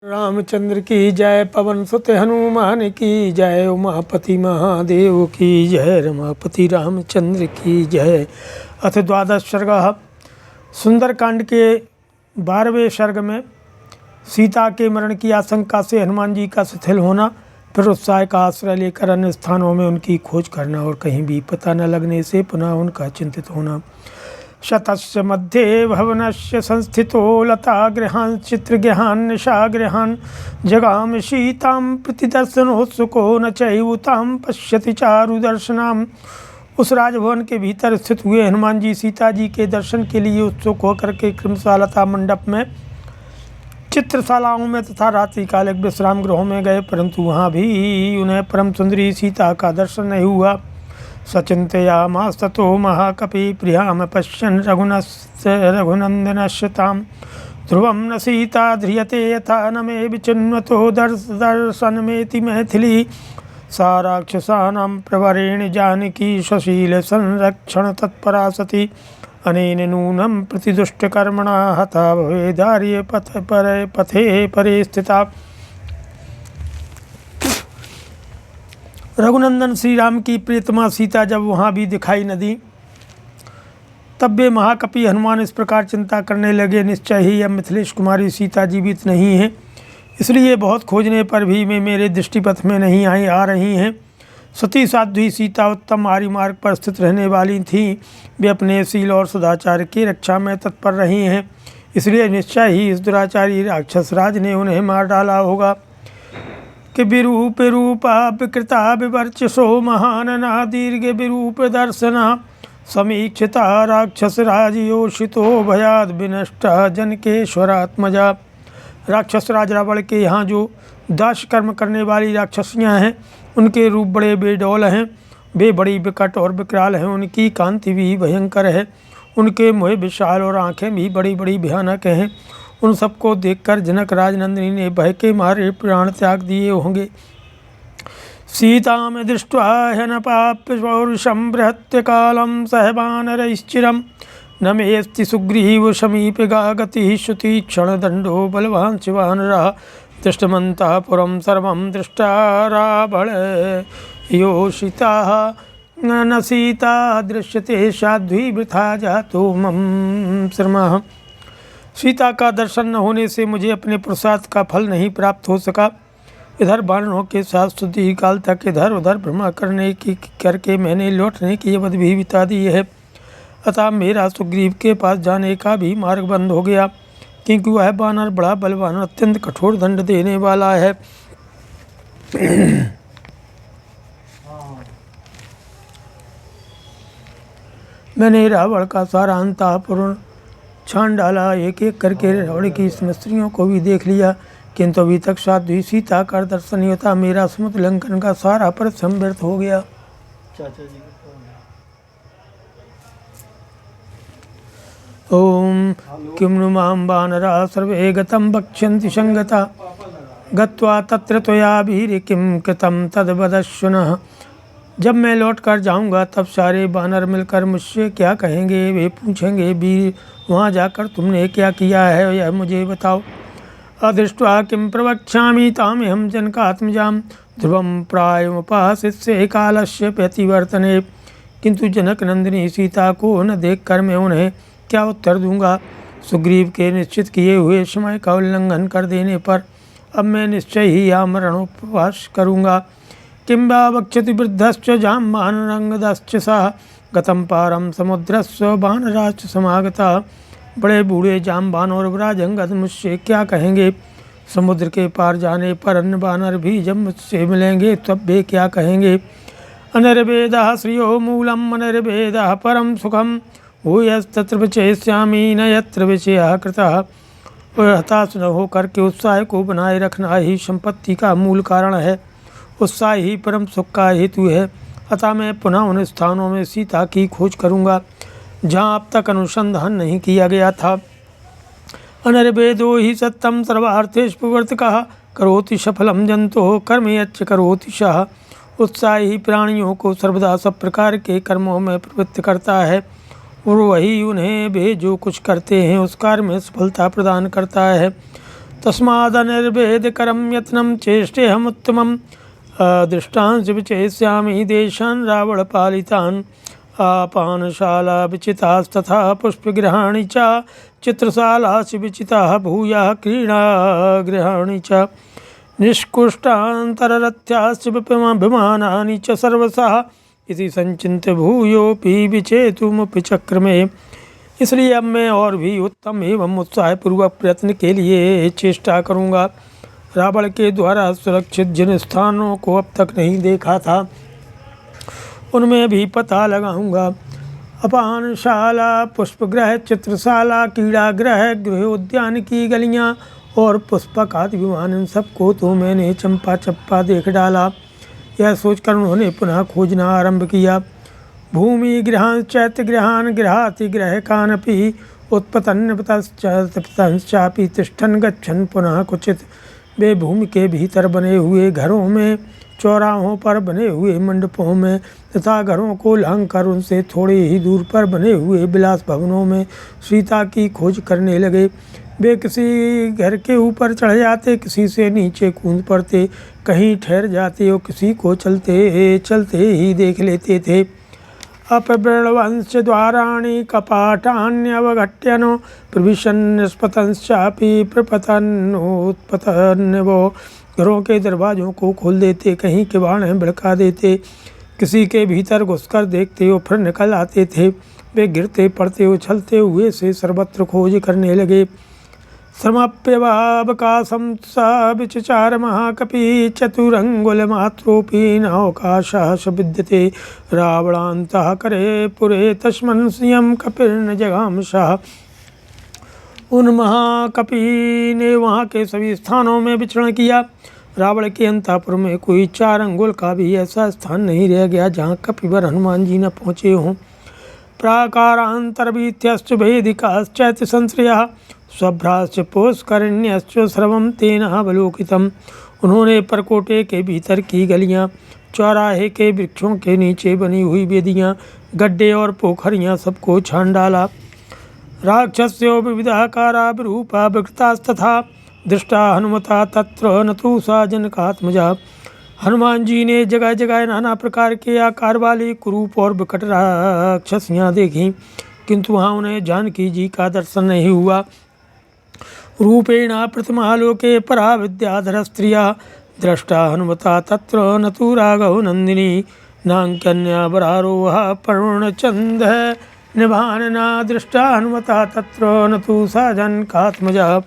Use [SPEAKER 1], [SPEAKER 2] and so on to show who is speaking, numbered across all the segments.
[SPEAKER 1] रामचंद्र की जय, पवन सुत हनुमान की जय, उमापति महादेव की जय, रमापति रामचंद्र की जय। अथ द्वादश सर्ग। सुंदरकांड के 12वें सर्ग में सीता के मरण की आशंका से हनुमान जी का शिथिल होना, फिर उत्साह का आश्रय लेकर अन्य स्थानों में उनकी खोज करना और कहीं भी पता न लगने से पुनः उनका चिंतित होना। शतस्य मध्ये भवनस्य संस्थितो लतागृहान् चित्रगृहान् निशागृहान् जगाम सीतां प्रतिदर्शनोत्सुको न चैवतां पश्यति चारुदर्शनाम्। उस राजभवन के भीतर स्थित हुए हनुमान जी सीता जी के दर्शन के लिए उत्सुक होकर के क्रमशालता मंडप में, चित्रशालाओं में तथा रात्रिकालिक विश्राम गृहों में गए, परंतु वहाँ भी उन्हें परम सुंदरी सीता का दर्शन नहीं हुआ। सचिंतयामास्ततो महाकपि प्रियां पश्यन् रघुनन्दनश्यतां ध्रुवं न सीता ध्रियते यथा न मे विचिन्वतो दर्शनमेति मैथिली सा राक्षसानां प्रवरेण जानकी स्वशील संरक्षण तत्परा सती अनेन नूनं प्रतिदुष्टकर्मणा हता भवेदार्य पथे परे स्थिता। रघुनंदन श्री राम की प्रियतमा सीता जब वहाँ भी दिखाई न दी, तब वे महाकपि हनुमान इस प्रकार चिंता करने लगे, निश्चय ही यह मिथिलेश कुमारी सीता जीवित नहीं है, इसलिए बहुत खोजने पर भी वे मेरे दृष्टिपथ में नहीं आ रही हैं। सती साध्वी सीता उत्तम आर्य मार्ग पर स्थित रहने वाली थीं, वे अपने शील और सदाचार की रक्षा में तत्पर रही हैं, इसलिए निश्चय ही इस दुराचारी राक्षस राज ने उन्हें मार डाला होगा। कि विरूप रूपा विकृता विवर्चसो महानना दीर्घ विरूप दर्शना समीक्षिता राक्षस राजयोषितो भयाद विनष्टा जनकेश्वरात्मजा। राक्षस राज रावण के यहाँ जो दास कर्म करने वाली राक्षसियाँ हैं, उनके रूप बड़े बेडौल हैं, वे बड़ी विकट और विकराल हैं, उनकी कांति भी भयंकर है, उनके मुँह विशाल और आँखें भी बड़ी बड़ी भयानक हैं। उन सबको देखकर जनक राजनंदिनी ने भय के मारे प्राण त्याग दिए होंगे। सीतां दृष्ट्वा ह्यनपाप्य पौरुषं बृहत्य कालं सहबानरैश्चिरं न मेऽस्ति सुग्रीव समीपे गतिः श्रुतिक्षणदण्डो बलवान् शिवानरः दृष्टमन्तः पुरं सर्वं दृष्टा रावणयोषिताः न सीता दृश्यते साध्वी वृथा जातो मम श्रमः। सीता का दर्शन न होने से मुझे अपने पुरुषार्थ का फल नहीं प्राप्त हो सका। इधर वानरों के साथ सुदीर्घ काल तक इधर उधर भ्रमण करके मैंने लौटने की अवधि भी बिता दी है। अतः मेरा सुग्रीव के पास जाने का भी मार्ग बंद हो गया, क्योंकि वह वानर बड़ा बलवान अत्यंत कठोर दंड देने वाला है। मैंने रावण का सारा अंतःपुर छान डाला, एक एक करके रावण की स्त्रियों को भी देख लिया, किंतु अभी तक साध्वी सीता का दर्शन नहीं होता। मेरा समुद्र लंकन का सारा परिश्रम व्यर्थ हो गया। ओम किं नु मां वानरा सर्वे गतं वक्ष्यन्ति संगता गत्वा तत्र त्वयाभिः किं कृतं तद्वदश्वनः। जब मैं लौट कर जाऊँगा तब सारे वानर मिलकर मुझसे क्या कहेंगे, वे पूछेंगे वीर वहाँ जाकर तुमने क्या किया है, यह मुझे बताओ। अदृष्ट्वा किं प्रवक्ष्यामि ताम्यहं जनकात्मजां ध्रुवं प्रायमुपासित्य कालस्य प्रतिवर्तने। किंतु जनक नंदिनी सीता को न देखकर मैं उन्हें क्या उत्तर दूंगा। सुग्रीव के निश्चित किए हुए समय का उल्लंघन कर देने पर अब मैं निश्चय ही आमरणोपवास करूँगा। किं वा वक्ष्यति वृद्धश्च जाम्बानरंगदश्च सः गतं पारं समुद्रस्व वानराश्च समागता। बड़े बूढ़े जाम्बान और विराजंगद मुझसे क्या कहेंगे। समुद्र के पार जाने पर अन्य वानर भी जब मुझसे मिलेंगे तब वे क्या कहेंगे। अनिर्वेदः श्रियो मूलम् अनिर्वेदः परम सुखम भूयस्तत्र विचेष्यामि न यत्र विषयः कृतः। और हताश न होकर के उत्साह को बनाए रखना ही संपत्ति का मूल कारण है, उत्साह ही परम सुख का हेतु है। अतः मैं पुनः उन स्थानों में सीता की खोज करूँगा जहाँ अब तक अनुसंधान नहीं किया गया था। अनिर्वेदो ही सत्यम सर्वार्थेषु प्रवर्तकः करोति सफलम जंतुः कर्मे यच्च करोति सः। उत्साह ही प्राणियों को सर्वदा सब प्रकार के कर्मों में प्रवृत्त करता है और वही उन्हें वे जो कुछ करते हैं उस कार्य में सफलता प्रदान करता है। तस्मादनिर्वेदकरं यत्नं चेष्टेऽहमुत्तमं दृष्टांश्च विचेष्यामि देशान् रावणपालितान् आपानशाला विचितास्तथा पुष्पगृहाणि च चित्रशालासु विचिताः भूयः क्रीडागृहाणि च निष्कुष्टान्तररथ्याश्च विमानानि च सर्वशः इति संचिन्त्य भूयोऽपि विचेतुमुपि चक्रमे। इसलिए अब मैं और भी उत्तम एवं उत्साहपूर्वक प्रयत्न के लिए चेष्टा करूँगा। रावण के द्वारा सुरक्षित जिन स्थानों को अब तक नहीं देखा था उनमें भी पता लगाऊंगा। अपानशाला, पुष्पगृह, चित्रशाला, क्रीड़ागृह, गृह उद्यान की गलियां और पुष्पक आदि विमान, इन सबको तो मैंने चंपा चप्पा देख डाला। यह सोचकर उन्होंने पुनः खोजना आरंभ किया। भूमि गृहान चैत्य गृहान गृहाति ग्रह कानपि उत्पतन्नपतश्चापि तिष्ठन गच्छन पुनः कुचित। वे भूमि के भीतर बने हुए घरों में, चौराहों पर बने हुए मंडपों में तथा घरों को लांघकर उनसे थोड़े ही दूर पर बने हुए विलास भवनों में सीता की खोज करने लगे। वे किसी घर के ऊपर चढ़ जाते, किसी से नीचे कूद पड़ते, कहीं ठहर जाते और किसी को चलते चलते ही देख लेते थे। अपवृणवंश द्वाराणि कपाटान्यवघट्यनो प्रविशन्निस्पतंश्चापि प्रपतन्नोत्पतन्नवो। घरों के दरवाज़ों को खोल देते, कहीं किवाड़ें भड़का देते, किसी के भीतर घुसकर देखते और फिर निकल आते थे। वे गिरते पड़ते उछलते हुए से सर्वत्र खोज करने लगे। समप्यवावकाशं स विचचार महाकपि चतुरंगुलमात्रोऽपि नावकाशः विद्यते रावणान्तः करे पुरे तस्मिन् स्वयं कपिर्न जगामशः। उन महाकपि ने वहाँ के सभी स्थानों में विचरण किया। रावण के अंतःपुर में कोई 4 अंगुल का भी ऐसा स्थान नहीं रह गया जहाँ कपिवर हनुमान जी न पहुँचे हों। प्राकारांतरवीथ्यश्च भेदिकाश्चैत्य संश्रयः स्वभ्राश्च पुष्करिण्यश्च सर्वं तेन अवलोकितम्। उन्होंने परकोटे के भीतर की गलियाँ, चौराहे के वृक्षों के नीचे बनी हुई वेदियाँ, गड्ढे और पोखरियाँ सबको छान डाला। राक्षस्यो विविधाकारा विरूपा विकृतास्तथा दृष्टा हनुमता तत्र न तु सा जनकात्मजा। हनुमान जी ने जगह जगह नाना प्रकार के आकार वाली कुरूप और विकट राक्षसियाँ देखीं, किंतु वहाँ उन्हें जानकी जी का दर्शन नहीं हुआ। रूपेण प्रतिमालोके परा विद्याधर स्त्रिया दृष्टा हनुमता तत्र न तु राघव नंदिनी नांकन्या बरारोहा पूर्णचंद निभानना दृष्टा हनुमता तत्र न तु सा जनकात्मजा।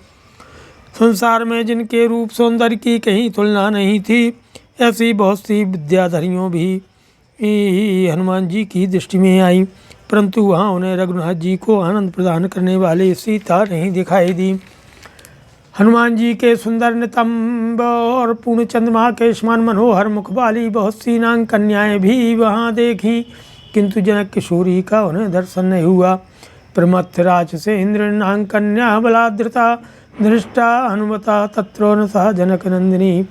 [SPEAKER 1] संसार में जिनके रूप सौंदर्य की कहीं तुलना नहीं थी, ऐसी बहुत सी विद्याधरियों भी हनुमान जी की दृष्टि में आई, परंतु वहाँ उन्हें रघुनाथ जी को आनंद प्रदान करने वाले सीता नहीं दिखाई दी। हनुमान जी के सुंदर नितंब और पूर्ण चंद्रमा के समान मनोहर मुख वाली बहुत सी नांग कन्याएं भी वहाँ देखीं, किंतु जनक किशोरी का उन्हें दर्शन नहीं हुआ। प्रमथराज से इंद्र नांग कन्या बलाधृता दृष्टा हनुमता तत्र न सा जनक नंदिनी।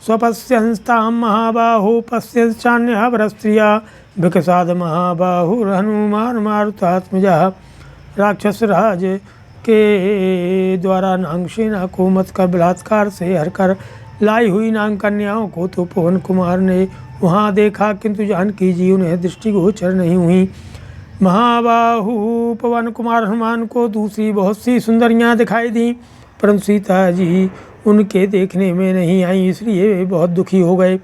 [SPEAKER 1] स्वपश्यंस्तां महाबाहो पश्यंश्चान्यः परस्त्रिया विकसाद महाबाहुर्हनुमान मारुतात्मजा। राक्षस राज के द्वारा नांग सेना को मत कर बलात्कार से हरकर लाई हुई नांग कन्याओं को तो पवन कुमार ने वहाँ देखा, किंतु जानकी जी उन्हें दृष्टिगोचर नहीं हुई। महाबाहु पवन कुमार हनुमान को दूसरी बहुत सी सुंदरियाँ दिखाई दी, परंतु सीता जी उनके देखने में नहीं आई, इसलिए वे बहुत दुखी हो गए।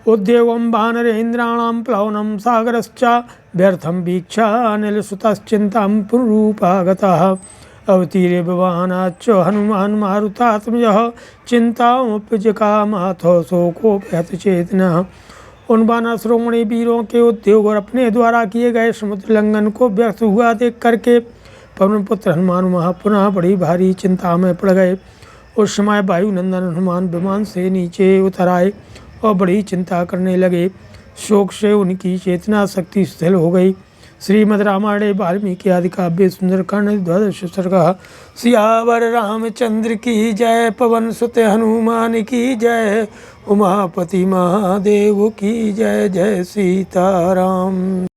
[SPEAKER 1] उद्योगम वानरेन्द्राणां प्लवनम सागरश्च व्यर्थम वीक्षा अनिलसुतश्चिन्तां पुनरूपागतः। अवतीर्य भवानाच्च हनुमान मारुतात्मजः चिंतामुपजकामाथ शोकोपहत चेतनः। उन वानरश्रोमणी वीरों के उद्योग और अपने द्वारा किए गए समुद्र लंघन को व्यर्थ हुआ देख करके पवनपुत्र हनुमान वहाँ पुनः बड़ी भारी चिंता में पड़ गए। उस समय वायुनंदन हनुमान विमान से नीचे उतर आए और बड़ी चिंता करने लगे। शोक से उनकी चेतना शक्ति शिथिल हो गई। श्रीमद् रामायणे वाल्मीकि आदि काव्य सुंदरकांड द्वादश सर्गः। सियावर रामचंद्र की जय, पवन सुत हनुमान की जय, उमापति महादेव की जय। जय सीताराम।